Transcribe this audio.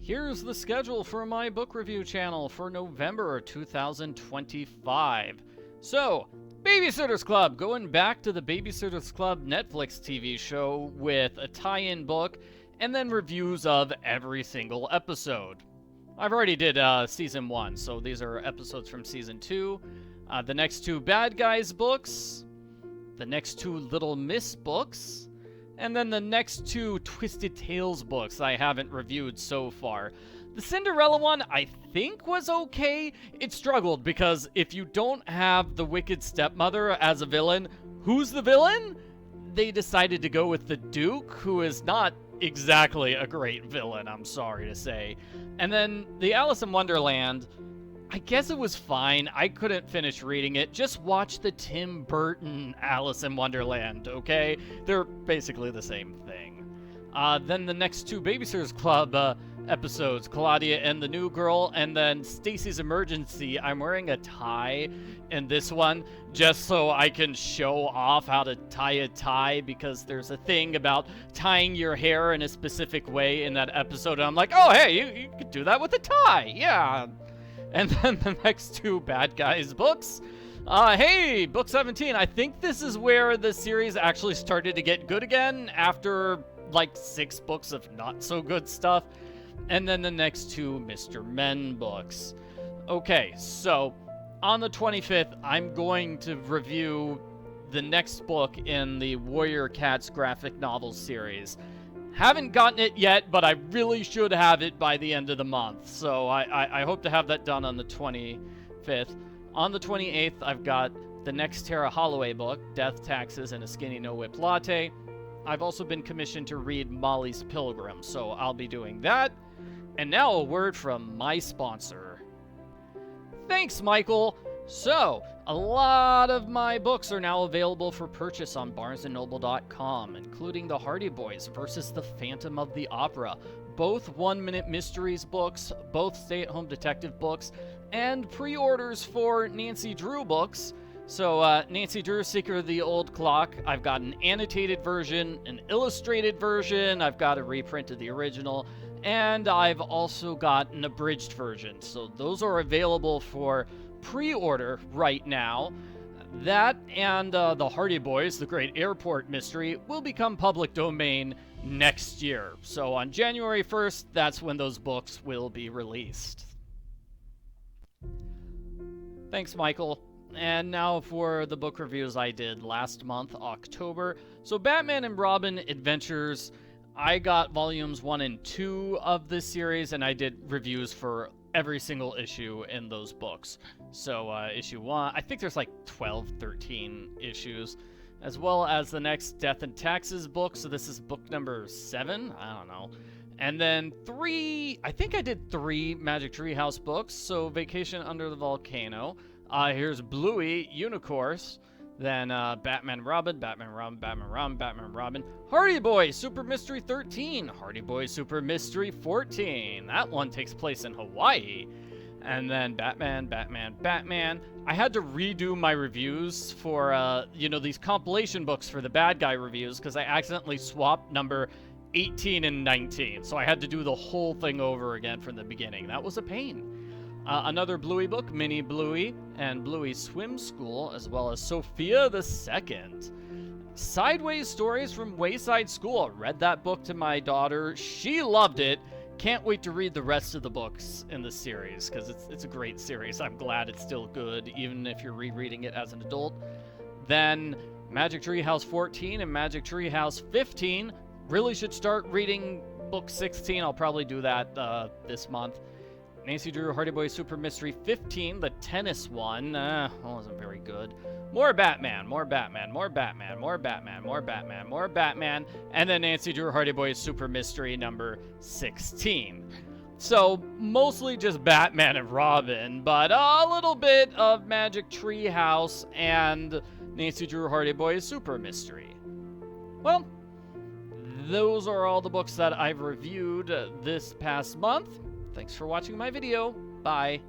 Here's the schedule for my book review channel for November 2025. So, Babysitter's Club, going back to the Babysitter's Club Netflix TV show with a tie-in book, and then reviews of every single episode. I've already did Season 1, so these are episodes from Season 2. The next two Bad Guys books, the next two Little Miss books, and then the next two Twisted Tales books I haven't reviewed so far. The Cinderella one, I think, was okay. It struggled because if you don't have the wicked stepmother as a villain, who's the villain? They decided to go with the Duke, who is not exactly a great villain, I'm sorry to say. And then the Alice in Wonderland, I guess it was fine. I couldn't finish reading it. Just watch the Tim Burton Alice in Wonderland, okay? They're basically the same thing. Then the next two Babysitter's Club episodes, Claudia and the New Girl, and then Stacy's Emergency. I'm wearing a tie in this one just so I can show off how to tie a tie, because there's a thing about tying your hair in a specific way in that episode, and I'm like, oh, hey, you could do that with a tie, yeah. And then the next two Bad Guys books. Hey, book 17. I think this is where the series actually started to get good again after like 6 books of not so good stuff. And then the next two Mr. Men books. Okay, so on the 25th, I'm going to review the next book in the Warrior Cats graphic novel series. Haven't gotten it yet, but I really should have it by the end of the month. So I hope to have that done on the 25th. On the 28th, I've got the next Tara Holloway book, Death, Taxes, and a Skinny No-Whip Latte. I've also been commissioned to read Molly's Pilgrim, so I'll be doing that. And now a word from my sponsor. Thanks, Michael! So, a lot of my books are now available for purchase on BarnesandNoble.com, including The Hardy Boys versus the Phantom of the Opera, both 1-Minute Mysteries books, both stay-at-home detective books, and pre-orders for Nancy Drew books. So, Nancy Drew, Seeker of the Old Clock, I've got an annotated version, an illustrated version, I've got a reprint of the original, and I've also got an abridged version. So those are available for pre-order right now. That and The Hardy Boys, The Great Airport Mystery, will become public domain next year. So on January 1st, that's when those books will be released. Thanks, Michael. And now for the book reviews I did last month, October. So Batman and Robin Adventures, I got volumes 1 and 2 of this series, and I did reviews for every single issue in those books. So issue 1, I think there's like 12, 13 issues, as well as the next Death and Taxes book. So this is book number 7, I don't know. And then 3, I think I did 3 Magic Treehouse books. So Vacation Under the Volcano. Here's Bluey, Unicorse. Then Batman Robin, Batman Robin, Batman Robin, Batman Robin. Hardy Boy, Super Mystery 13. Hardy Boy, Super Mystery 14. That one takes place in Hawaii. And then Batman, Batman, Batman. I had to redo my reviews for, these compilation books for the Bad Guy reviews, because I accidentally swapped number 18 and 19. So I had to do the whole thing over again from the beginning. That was a pain. Another Bluey book, Mini-Bluey and Bluey Swim School, as well as Sofia the Second. Sideways Stories from Wayside School. I read that book to my daughter. She loved it. Can't wait to read the rest of the books in the series, because it's a great series. I'm glad it's still good, even if you're rereading it as an adult. Then Magic Treehouse 14 and Magic Treehouse 15. Really should start reading book 16. I'll probably do that this month. Nancy Drew, Hardy Boy, Super Mystery 15, the tennis one, wasn't very good. More Batman, more Batman, more Batman, more Batman, more Batman, more Batman, and then Nancy Drew, Hardy Boy, Super Mystery number 16. So, mostly just Batman and Robin, but a little bit of Magic Treehouse and Nancy Drew, Hardy Boy, Super Mystery. Well, those are all the books that I've reviewed this past month. Thanks for watching my video. Bye.